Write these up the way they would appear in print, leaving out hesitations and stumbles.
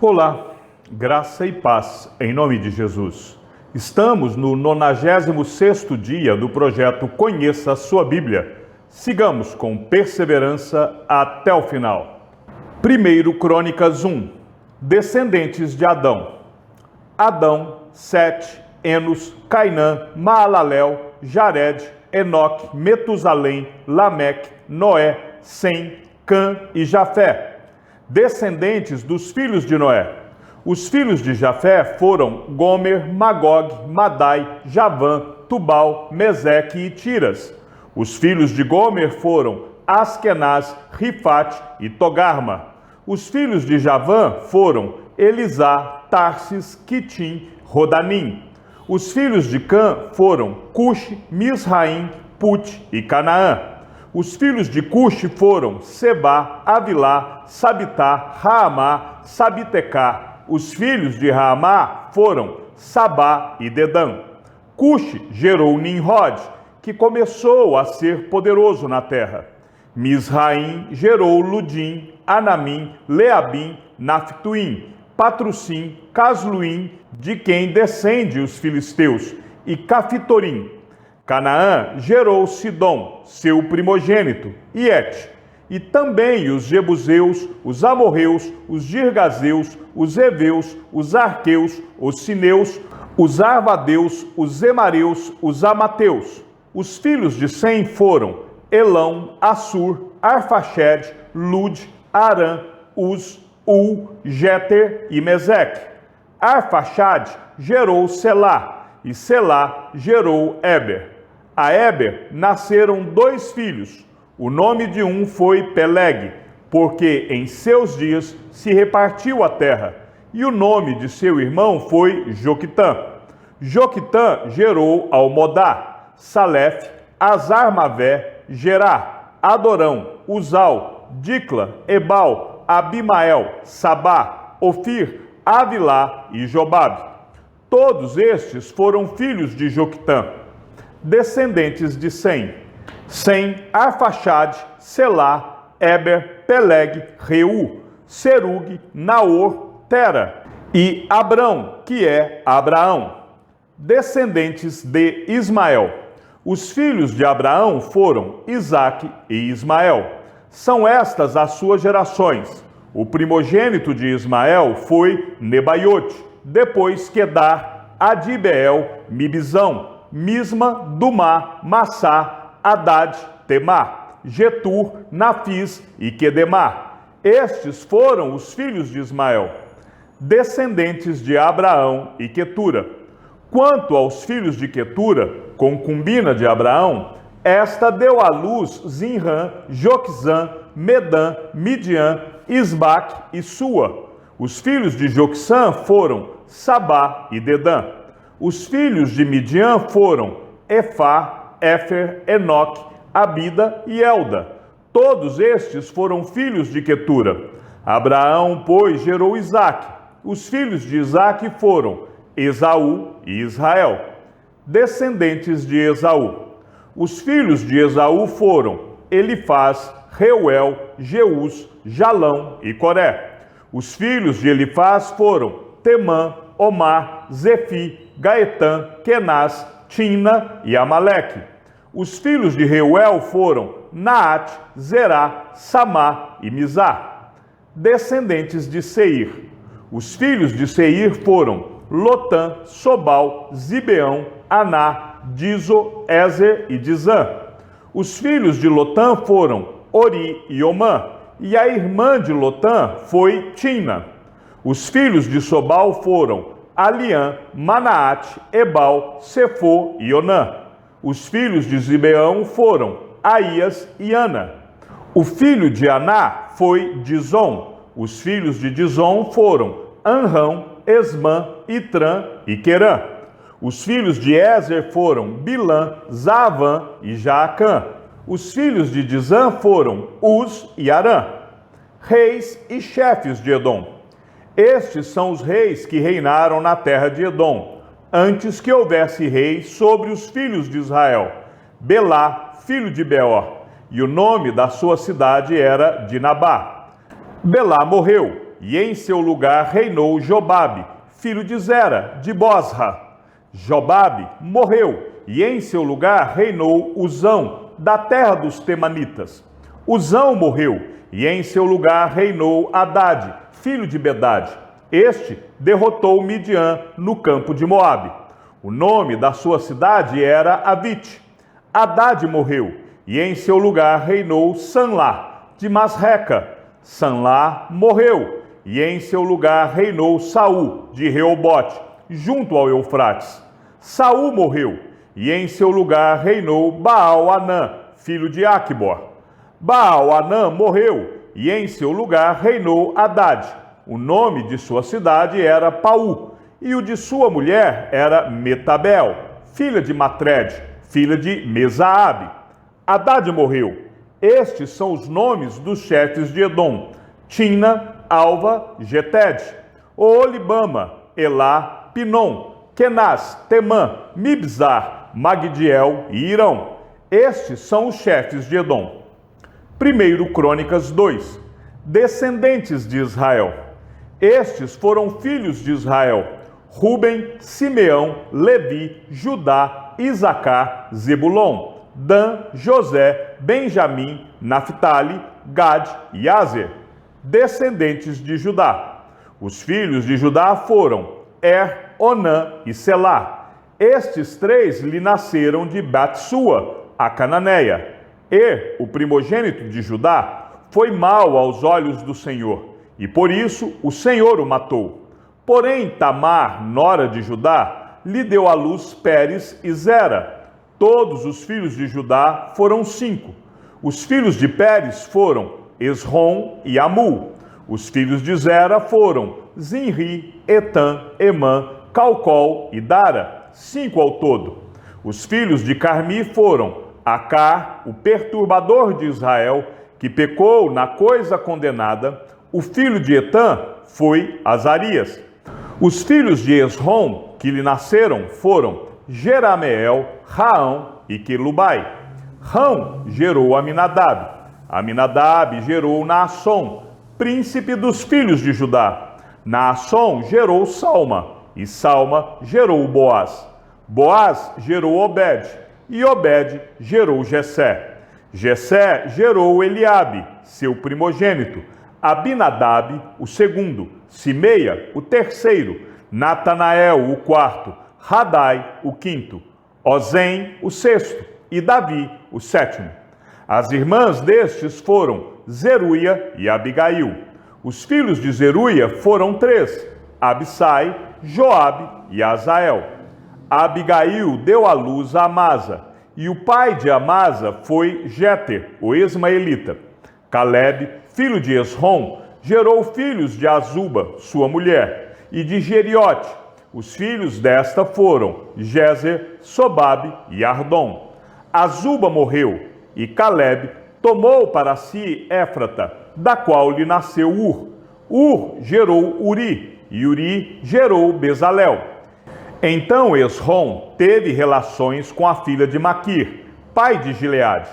Olá, graça e paz em nome de Jesus. Estamos no 96º dia do projeto Conheça a Sua Bíblia. Sigamos com perseverança até o final. 1 Crônicas 1. Descendentes de Adão. Adão, Sete, Enos, Cainã, Maalalel, Jared, Enoque, Metusalém, Lameque, Noé, Sem, Cã e Jafé. Descendentes dos filhos de Noé. Os filhos de Jafé foram Gomer, Magog, Madai, Javã, Tubal, Meseque e Tiras. Os filhos de Gomer foram Askenaz, Rifate e Togarma. Os filhos de Javã foram Elisá, Tarsis, Quitim, Rodanim. Os filhos de Cã foram Cuxi, Misraim, Put e Canaã. Os filhos de Cuxi foram Sebá, Avilá, Sabitá, Raamá, Sabitecá. Os filhos de Raamá foram Sabá e Dedã. Cuxi gerou Nimrod, que começou a ser poderoso na terra. Misraim gerou Ludim, Anamim, Leabim, Naphtuim, Patrusim, Casluim, de quem descende os filisteus, e Cafitorim. Canaã gerou Sidom, seu primogênito, e Et, e também os Jebuseus, os Amorreus, os Girgazeus, os Eveus, os Arqueus, os Sineus, os Arvadeus, os Emareus, os Amateus. Os filhos de Sem foram Elão, Assur, Arfaxede, Lud, Arã, Uz, Jeter e Meseque. Arfaxade gerou Selá, e Selá gerou Eber. A Eber nasceram 2 filhos. O nome de um foi Peleg, porque em seus dias se repartiu a terra, e o nome de seu irmão foi Joquitã. Joquitã gerou Almodá, Salef, Azarmavé, Gerá, Adorão, Uzal, Dicla, Ebal, Abimael, Sabá, Ofir, Avilá e Jobabe. Todos estes foram filhos de Joquitã. Descendentes de Sem. Sem, Arfaxade, Selá, Eber, Peleg, Reu, Serug, Naor, Tera e Abrão, que é Abraão. Descendentes de Ismael. Os filhos de Abraão foram Isaque e Ismael. São estas as suas gerações. O primogênito de Ismael foi Nebaiote, depois Quedar, Adibeel, Mibizão, Misma, Dumá, Massá, Hadad, Temá, Getur, Nafis e Quedemá. Estes foram os filhos de Ismael, descendentes de Abraão e Quetura. Quanto aos filhos de Quetura, concubina de Abraão, esta deu à luz Zinrã, Joquizã, Medã, Midian, Isbaque e Sua. Os filhos de Joquissã foram Sabá e Dedã. Os filhos de Midian foram Efá, Éfer, Enoque, Abida e Elda. Todos estes foram filhos de Quetura. Abraão, pois, gerou Isaque. Os filhos de Isaque foram Esaú e Israel, descendentes de Esaú. Os filhos de Esaú foram Elifaz, Reuel, Jeus, Jalão e Coré. Os filhos de Elifaz foram Temã, Omar, Zefi, Gaetã, Kenaz, Tina e Amaleque. Os filhos de Reuel foram Naate, Zerá, Samá e Mizá, descendentes de Seir. Os filhos de Seir foram Lotã, Sobal, Zibeão, Aná, Dizo, Ezer e Dizã. Os filhos de Lotã foram Ori e Omã, e a irmã de Lotã foi Tina. Os filhos de Sobal foram Aliã, Manaate, Ebal, Sefo e Onã. Os filhos de Zibeão foram Aías e Ana. O filho de Aná foi Dizon. Os filhos de Dizon foram Anrão, Esmã, Itrã e Querã. Os filhos de Ezer foram Bilã, Zaavã e Jaacã. Os filhos de Dizã foram Uz e Arã, reis e chefes de Edom. Estes são os reis que reinaram na terra de Edom, antes que houvesse rei sobre os filhos de Israel. Belá, filho de Beor, e o nome da sua cidade era Dinabá. Belá morreu, e em seu lugar reinou Jobabe, filho de Zera, de Bosra. Jobabe morreu, e em seu lugar reinou Uzão, da terra dos Temanitas. Uzão morreu, e em seu lugar reinou Hadade, filho de Bedade. Este derrotou Midian no campo de Moabe. O nome da sua cidade era Avite. Hadade morreu, e em seu lugar reinou Sanlá, de Masreca. Sanlá morreu, e em seu lugar reinou Saul, de Reobote, junto ao Eufrates. Saul morreu, e em seu lugar reinou Baal-Anã, filho de Aqubor. Baal-Anã morreu, e em seu lugar reinou Hadade. O nome de sua cidade era Paú, e o de sua mulher era Metabel, filha de Matred, filha de Mesaabe. Hadade morreu. Estes são os nomes dos chefes de Edom: Tina, Alva, Geted, Oolibama, Elá, Pinom, Kenaz, Temã, Mibzar, Magdiel e Irão. Estes são os chefes de Edom. 1 Crônicas 2. Descendentes de Israel. Estes foram filhos de Israel: Ruben, Simeão, Levi, Judá, Isacar, Zebulon, Dan, José, Benjamim, Naphtali, Gad e Aser. Descendentes de Judá. Os filhos de Judá foram Onã e Selá. Estes três lhe nasceram de Bat-sua, a cananeia. E o primogênito de Judá foi mau aos olhos do Senhor, e por isso o Senhor o matou. Porém Tamar, nora de Judá, lhe deu à luz Pérez e Zera. Todos os filhos de Judá foram 5. Os filhos de Pérez foram Esrom e Amul. Os filhos de Zera foram Zinri, Etan, Emã, Calcol e Dara, 5 ao todo. Os filhos de Carmi foram Acar, o perturbador de Israel, que pecou na coisa condenada. O filho de Etan foi Azarias. Os filhos de Esrom, que lhe nasceram, foram Jerameel, Raão e Quelubai. Rão gerou Aminadab. Aminadab gerou Naasson, príncipe dos filhos de Judá. Naasson gerou Salma, e Salma gerou Boaz. Boaz gerou Obed, e Obed gerou Jessé. Jessé gerou Eliabe, seu primogênito, Abinadab, o segundo, Simeia, o terceiro, Natanael, o quarto, Radai, o quinto, Ozem, o sexto, e Davi, o sétimo. As irmãs destes foram Zeruia e Abigail. Os filhos de Zeruia foram 3, Abissai, Joabe e Azael. Abigail deu à luz a Amasa, e o pai de Amasa foi Jéter, o ismaelita. Caleb, filho de Esrom, gerou filhos de Azuba, sua mulher, e de Geriote. Os filhos desta foram Jezer, Sobabe e Ardom. Azuba morreu, e Caleb tomou para si Éfrata, da qual lhe nasceu Ur. Ur gerou Uri, e Uri gerou Bezalel. Então Esrom teve relações com a filha de Maquir, pai de Gileade.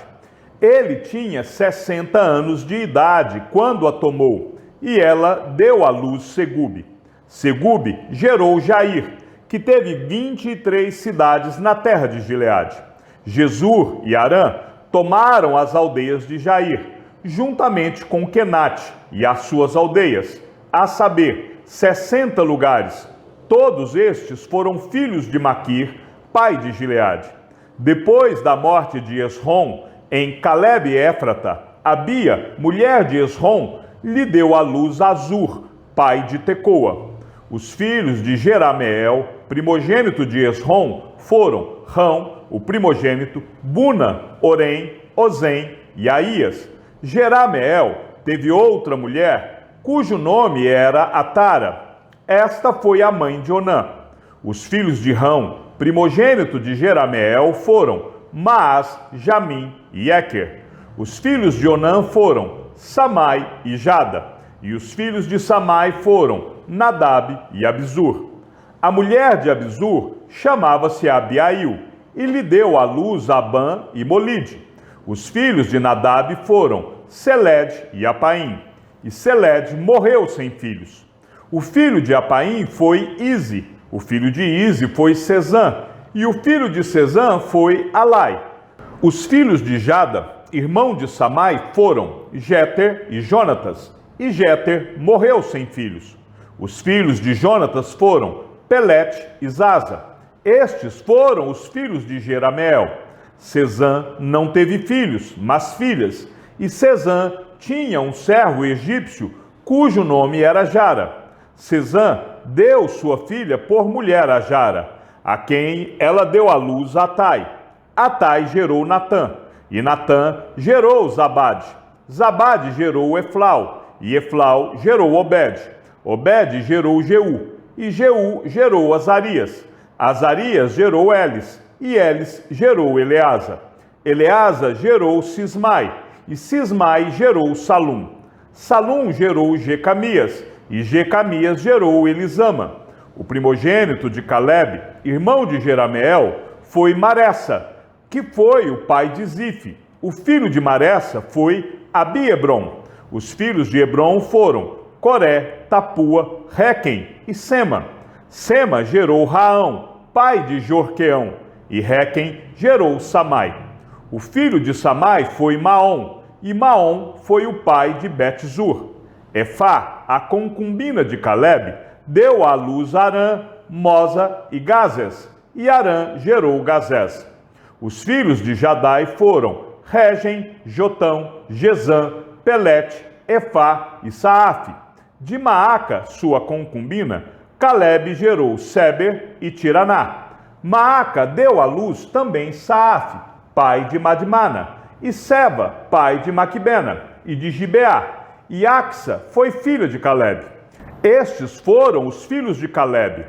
Ele tinha 60 anos de idade quando a tomou, e ela deu à luz Segube. Segube gerou Jair, que teve 23 cidades na terra de Gileade. Jesur e Arã tomaram as aldeias de Jair, juntamente com Quenate e as suas aldeias, a saber, 60 lugares. Todos estes foram filhos de Maquir, pai de Gileade. Depois da morte de Esrom, em Caleb e Éfrata, Abia, mulher de Esrom, lhe deu à luz Azur, pai de Tecoa. Os filhos de Jerameel, primogênito de Esrom, foram Rão, o primogênito, Buna, Orém, Ozem e Aías. Jerameel teve outra mulher, cujo nome era Atara. Esta foi a mãe de Onã. Os filhos de Rão, primogênito de Jerameel, foram Maás, Jamim e Eker. Os filhos de Onã foram Samai e Jada. E os filhos de Samai foram Nadab e Abizur. A mulher de Abizur chamava-se Abiail, e lhe deu à luz Abã e Molide. Os filhos de Nadab foram Seled e Apaim. e Seled morreu sem filhos. O filho de Apaim foi Ize, o filho de Ize foi Sezã, e o filho de Sezã foi Alai. Os filhos de Jada, irmão de Samai, foram Jéter e Jonatas, e Jéter morreu sem filhos. Os filhos de Jonatas foram Pelete e Zaza. Estes foram os filhos de Jerameel. Sezã não teve filhos, mas filhas, e Sezã tinha um servo egípcio, cujo nome era Jara. Sezã deu sua filha por mulher a Jara, a quem ela deu à luz Atai. Atai gerou Natã, e Natã gerou Zabade. Zabade gerou Eflau, e Eflau gerou Obed. Obed gerou Jeú, e Jeú gerou Azarias. Azarias gerou Elis, e Elis gerou Eleasa. Eleasa gerou Sismai, e Sismai gerou Salum. Salum gerou Jecamias, e Jecamias gerou Elisama. O primogênito de Caleb, irmão de Jerameel, foi Maressa, que foi o pai de Zife. O filho de Maressa foi Abi-Hebron. Os filhos de Hebron foram Coré, Tapua, Requem e Sema. Sema gerou Raão, pai de Jorqueão, e Requem gerou Samai. O filho de Samai foi Maom, e Maom foi o pai de Bet-Zur. Efá, a concubina de Caleb, deu à luz Arã, Mosa e Gazes, e Arã gerou Gazés. Os filhos de Jadai foram Regem, Jotão, Gesã, Pelete, Efá e Saaf. De Maaca, sua concubina, Caleb gerou Seber e Tiraná. Maaca deu à luz também Saaf, pai de Madmana, e Seba, pai de Maquibena e de Gibeá. E Axa foi filha de Caleb. Estes foram os filhos de Caleb.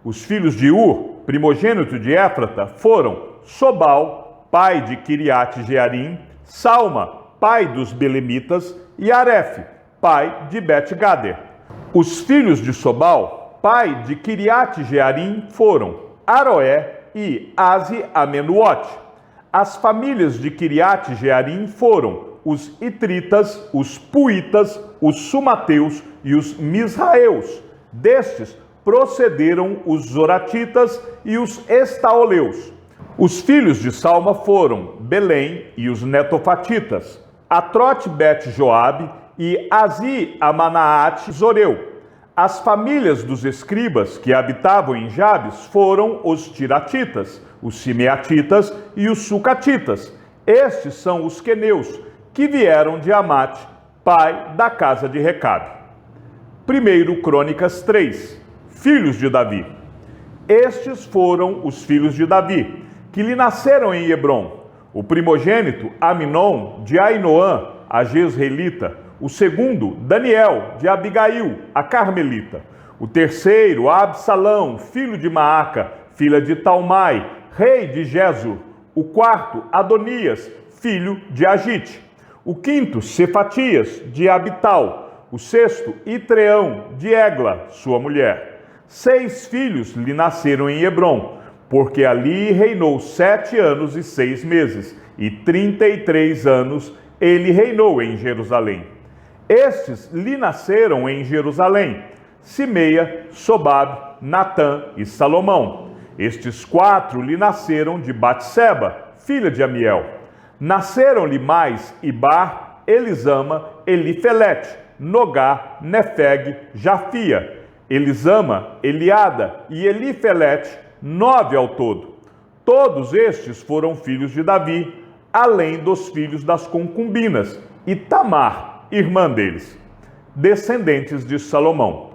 Os filhos de Ur, primogênito de Éfrata, foram Sobal, pai de Kiriate-Jearim, Salma, pai dos Belemitas, e Aref, pai de Bet-Gader. Os filhos de Sobal, pai de Kiriate-Jearim, foram Aroé e Azi-Amenuote. As famílias de Kiriate-Jearim foram os Itritas, os Puitas, os Sumateus e os Misraeus. Destes procederam os Zoratitas e os Estaoleus. Os filhos de Salma foram Belém e os Netofatitas, Atrote-Bet-Joabe e Azi-Amanaate Zoreu. As famílias dos escribas que habitavam em Jabes foram os Tiratitas, os Simeatitas e os Sucatitas. Estes são os queneus, que vieram de Amate, pai da casa de Recabe. 1 Crônicas 3. Filhos de Davi. Estes foram os filhos de Davi, que lhe nasceram em Hebrom. O primogênito, Aminon, de Ainoã, a Jezreelita. O segundo, Daniel, de Abigail, a Carmelita. O terceiro, Absalão, filho de Maaca, filha de Talmai, rei de Gesur. O quarto, Adonias, filho de Agite. O quinto, Cefatias, de Abital. O sexto, Itreão, de Egla, sua mulher. 6 filhos lhe nasceram em Hebrom, porque ali reinou 7 anos e 6 meses, e 33 anos ele reinou em Jerusalém. Estes lhe nasceram em Jerusalém: Simeia, Sobabe, Natã e Salomão. Estes 4 lhe nasceram de Batseba, filha de Amiel. Nasceram-lhe mais Ibar, Elisama, Elifelete, Nogá, Nefeg, Jafia, Elisama, Eliada e Elifelete, 9 ao todo. Todos estes foram filhos de Davi, além dos filhos das concubinas, e Tamar, irmã deles, descendentes de Salomão.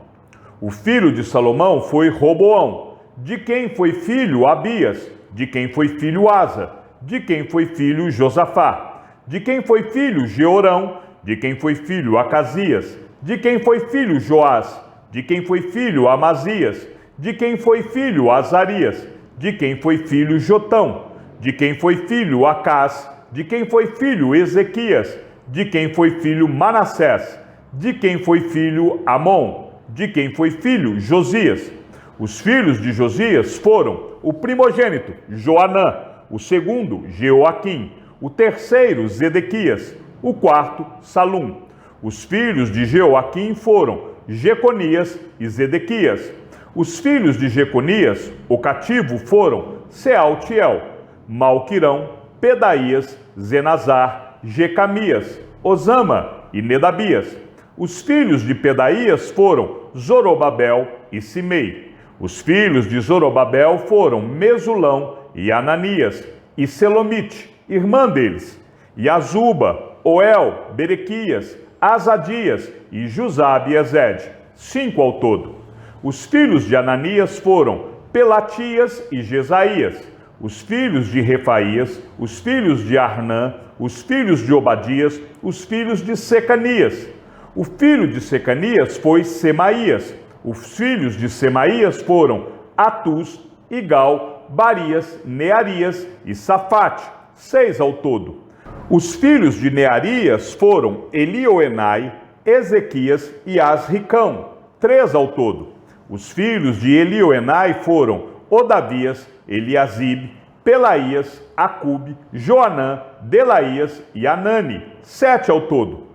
O filho de Salomão foi Roboão, de quem foi filho Abias, de quem foi filho Asa, de quem foi filho Josafá, de quem foi filho Jeorão, de quem foi filho Acasias, de quem foi filho Joás, de quem foi filho Amazias, de quem foi filho Azarias, de quem foi filho Jotão, de quem foi filho Acás, de quem foi filho Ezequias, de quem foi filho Manassés, de quem foi filho Amon, de quem foi filho Josias. Os filhos de Josias foram o primogênito, Joanã, o segundo, Jeoaquim, o terceiro, Zedequias, o quarto, Salum. Os filhos de Jeoaquim foram Jeconias e Zedequias. Os filhos de Jeconias, o cativo, foram Sealtiel, Malquirão, Pedaías, Zenazar, Jecamias, Osama e Nedabias. Os filhos de Pedaías foram Zorobabel e Simei. Os filhos de Zorobabel foram Mesulão e Ananias, e Selomite, irmã deles, e Azuba, Oel, Berequias, Azadias e Jusabe e Ezed, 5 ao todo. Os filhos de Ananias foram Pelatias e Jesaías. Os filhos de Refaías, os filhos de Arnã, os filhos de Obadias, os filhos de Secanias. O filho de Secanias foi Semaías. Os filhos de Semaías foram Atus, Igal, Barias, Nearias e Safate, 6 ao todo. Os filhos de Nearias foram Elioenai, Ezequias e Asricão, 3 ao todo. Os filhos de Elioenai foram Odavias, Eliasibe, Pelaías, Acube, Joanã, Delaías e Anani, 7 ao todo.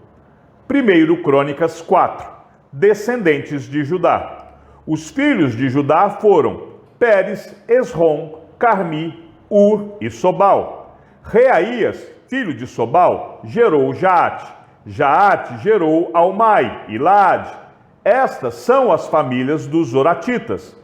1 Crônicas 4. Descendentes de Judá. Os filhos de Judá foram Pérez, Esrom, Carmi, Ur e Sobal. Reaías, filho de Sobal, gerou Jaate. Jaate gerou Almai e Laade. Estas são as famílias dos Zoratitas.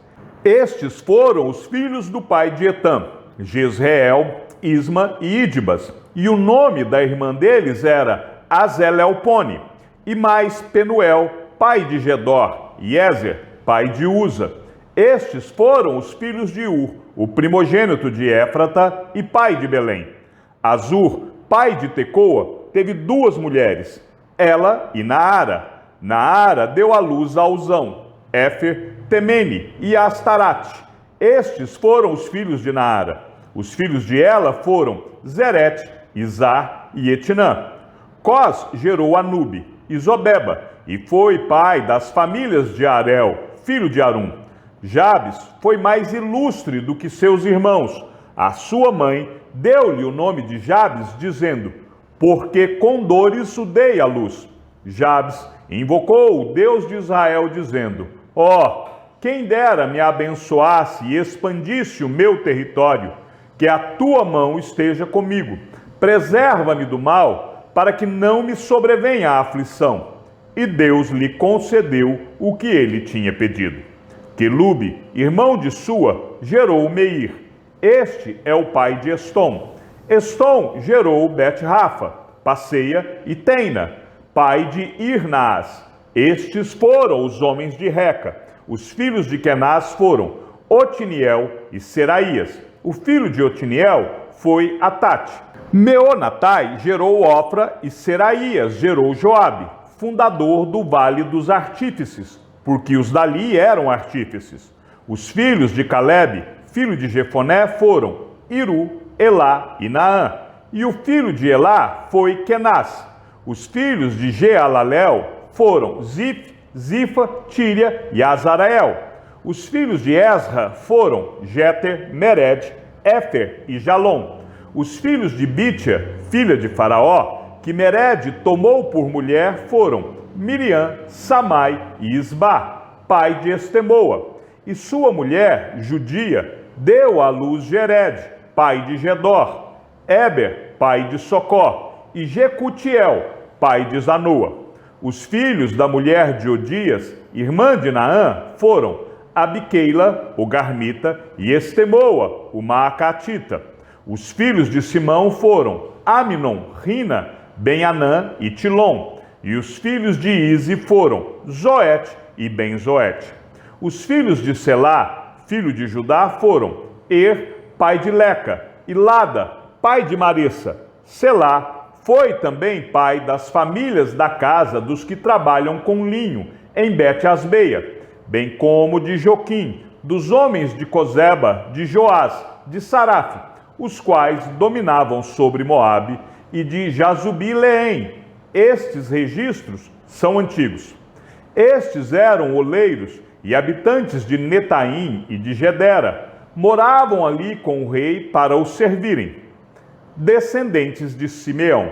Estes foram os filhos do pai de Etam, Jezreel, Isma e Idbas. E o nome da irmã deles era Azelelpone. E mais Penuel, pai de Gedor, e Ezer, pai de Uza. Estes foram os filhos de Ur, o primogênito de Éfrata e pai de Belém. Azur, pai de Tecoa, teve 2 mulheres, ela e Naara. Naara deu à luz a Uzão, Éfer, Temene e Astarate. Estes foram os filhos de Naara. Os filhos de Ela foram Zerete, Izar e Etnã. Cós gerou Anube e Zobeba, e foi pai das famílias de Arel, filho de Arum. Jabes foi mais ilustre do que seus irmãos. A sua mãe deu-lhe o nome de Jabes, dizendo: porque com dores o dei à luz. Jabes invocou o Deus de Israel, dizendo: ó, quem dera me abençoasse e expandisse o meu território, que a tua mão esteja comigo. Preserva-me do mal, para que não me sobrevenha a aflição. E Deus lhe concedeu o que ele tinha pedido. Quelube, irmão de Sua, gerou Meir. Este é o pai de Estom. Estom gerou Bet-Rafa, Passeia e Teina, pai de Irnaas. Estes foram os homens de Reca. Os filhos de Kenaz foram Otiniel e Seraías. O filho de Otiniel foi Atate. Meonatai gerou Ofra e Seraías gerou Joabe, fundador do Vale dos Artífices, porque os dali eram artífices. Os filhos de Calebe, filho de Jefoné, foram Iru, Elá e Naã. E o filho de Elá foi Kenaz. Os filhos de Jealalel foram Zif, Zifa, Tíria e Azarael. Os filhos de Ezra foram Jeter, Mered, Éfer e Jalom. Os filhos de Bitia, filha de Faraó, que Mered tomou por mulher, foram Miriam, Samai e Isbá, pai de Estemoa. E sua mulher, Judia, deu à luz Gered, pai de Gedor, Eber, pai de Socó, e Jecutiel, pai de Zanoa. Os filhos da mulher de Odias, irmã de Naã, foram Abiqueila, o Garmita, e Estemoa, o Maacatita. Os filhos de Simão foram Aminon, Rina, Ben-Anã e Tilom. E os filhos de Ize foram Zoete e Ben-Zoete. Os filhos de Selá, filho de Judá, foram pai de Leca, e Lada, pai de Maressa. Selá foi também pai das famílias da casa dos que trabalham com linho, em Bet-Asbeia, bem como de Joquim, dos homens de Cozeba, de Joás, de Saraf, os quais dominavam sobre Moabe, e de Jazubi-Leém. Estes registros são antigos. Estes eram oleiros e habitantes de Netaim e de Gedera. Moravam ali com o rei para o servirem. Descendentes de Simeão.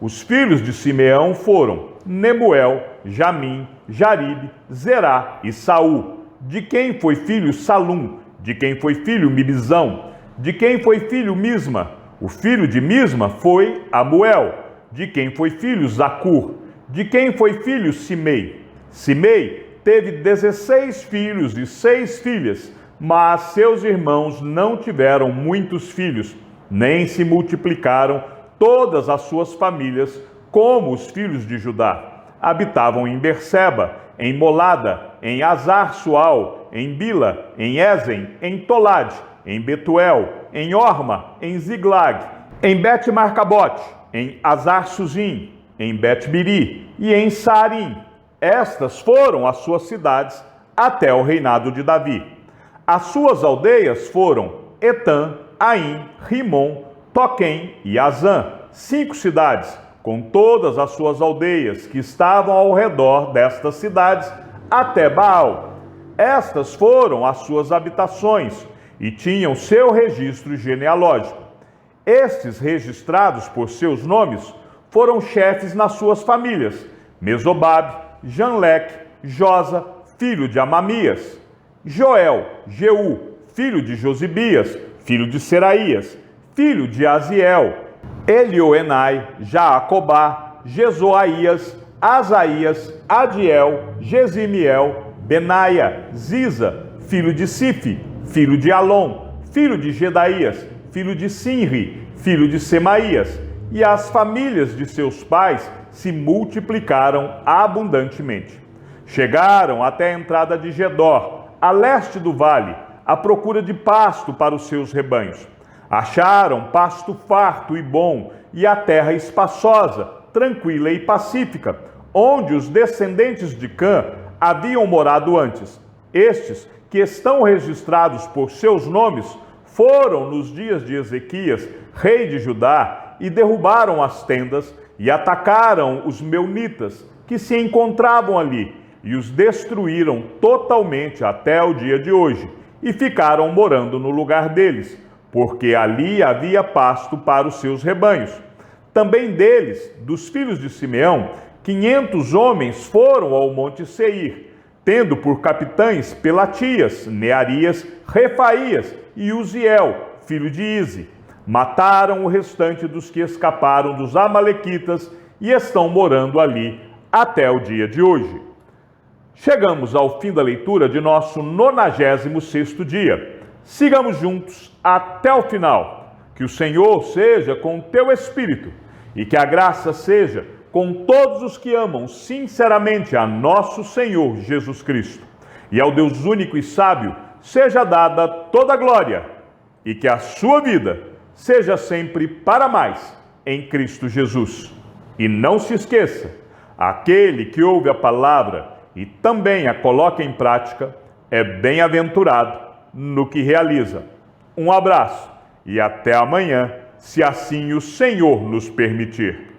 Os filhos de Simeão foram Nemuel, Jamim, Jaribe, Zerá e Saul, de quem foi filho Salum, de quem foi filho Mibizão, de quem foi filho Misma. O filho de Misma foi Amuel, de quem foi filho Zacur, de quem foi filho Simei. Simei teve 16 filhos e 6 filhas, mas seus irmãos não tiveram muitos filhos, nem se multiplicaram todas as suas famílias, como os filhos de Judá. Habitavam em Berseba, em Molada, em Azar-Sual, em Bila, em Ezen, em Tolade, em Betuel, em Orma, em Ziglag, em Bet-Marcabote, em Azar-Suzim, em Bet-Biri e em Saarim. Estas foram as suas cidades até o reinado de Davi. As suas aldeias foram Etã, Aim, Rimon, Toquém e Azã, 5 cidades, com todas as suas aldeias que estavam ao redor destas cidades, até Baal. Estas foram as suas habitações e tinham seu registro genealógico. Estes, registrados por seus nomes, foram chefes nas suas famílias: Mesobabe, Janleque, Josa, filho de Amamias, Joel, Jeú, filho de Josibias, filho de Seraías, filho de Aziel, Elioenai, Jaacobá, Jezoaías, Asaías, Adiel, Gesimiel, Benaia, Ziza, filho de Sifi, filho de Alom, filho de Gedaías, filho de Sinri, filho de Semaías, e as famílias de seus pais se multiplicaram abundantemente. Chegaram até a entrada de Gedor, a leste do vale, à procura de pasto para os seus rebanhos. Acharam pasto farto e bom, e a terra espaçosa, tranquila e pacífica, onde os descendentes de Cã haviam morado antes. Estes, que estão registrados por seus nomes, foram nos dias de Ezequias, rei de Judá, e derrubaram as tendas e atacaram os meunitas que se encontravam ali, e os destruíram totalmente até o dia de hoje, e ficaram morando no lugar deles, porque ali havia pasto para os seus rebanhos. Também deles, dos filhos de Simeão, 500 homens foram ao monte Seir, tendo por capitães Pelatias, Nearias, Refaías e Uziel, filho de Ize. Mataram o restante dos que escaparam dos amalequitas e estão morando ali até o dia de hoje. Chegamos ao fim da leitura de nosso 96º dia. Sigamos juntos até o final. Que o Senhor seja com o teu espírito e que a graça seja com todos os que amam sinceramente a nosso Senhor Jesus Cristo. E ao Deus único e sábio seja dada toda a glória e que a sua vida seja sempre para mais em Cristo Jesus. E não se esqueça, aquele que ouve a palavra e também a coloca em prática é bem-aventurado no que realiza. Um abraço e até amanhã, se assim o Senhor nos permitir.